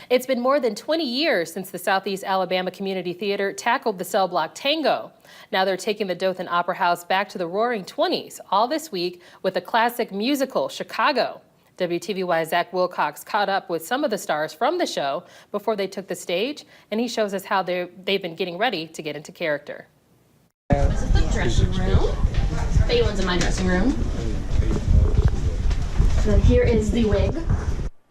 It's been more than 20 years since the Southeast Alabama Community Theater tackled the cell block tango. Now they're taking the Dothan Opera House back to the roaring 20s, all this week with the classic musical, Chicago. WTVY's Zac Wilcox caught up with some of the stars from the show before they took the stage, and he shows us how they've been getting ready to get into character. This is the dressing room. Phelan's in my dressing room. Then here is the wig.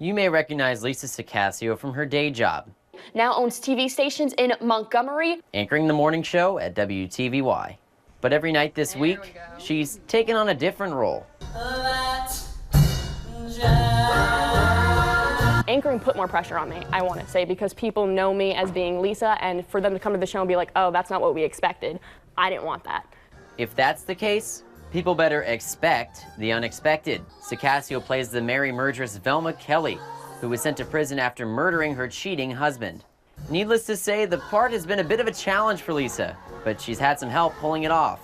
You may recognize Lisa Sacaccio from her day job. Now owns TV stations in Montgomery. Anchoring the morning show at WTVY. But every night this week, she's taken on a different role. Anchoring put more pressure on me, I want to say, because people know me as being Lisa, and for them to come to the show and be like, oh, that's not what we expected, I didn't want that. If that's the case, people better expect the unexpected. Sacaccio plays the merry murderess Velma Kelly, who was sent to prison after murdering her cheating husband. Needless to say, the part has been a bit of a challenge for Lisa, but she's had some help pulling it off.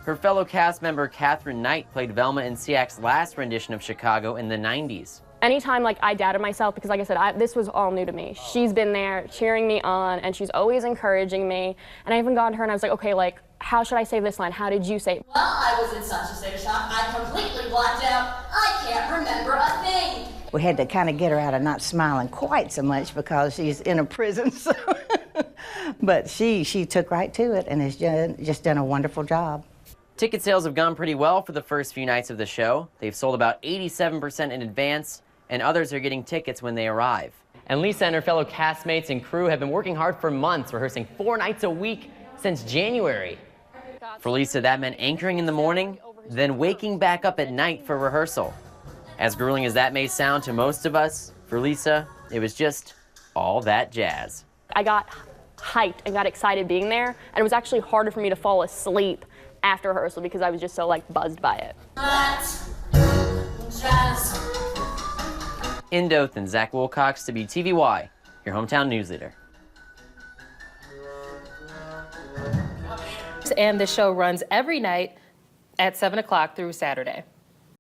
Her fellow cast member Katherine Knight played Velma in SEACT'S last rendition of Chicago in the 90s. Anytime I doubted myself, because like I said, this was all new to me. She's been there cheering me on, and she's always encouraging me. And I even got to her and I was like, okay, how should I say this line? How did you say it? Well, I was in such a state of shock, I completely blacked out. I can't remember a thing. We had to kind of get her out of not smiling quite so much because she's in a prison. So but she took right to it and has just done a wonderful job. Ticket sales have gone pretty well for the first few nights of the show. They've sold about 87% in advance, and others are getting tickets when they arrive. And Lisa and her fellow castmates and crew have been working hard for months, rehearsing 4 nights a week since January. For Lisa, that meant anchoring in the morning, then waking back up at night for rehearsal. As grueling as that may sound to most of us, for Lisa, it was just all that jazz. I got hyped and got excited being there, and it was actually harder for me to fall asleep after rehearsal because I was just so buzzed by it. In Dothan, Zac Wilcox, WTVY, your hometown news leader. And the show runs every night at 7 o'clock through Saturday.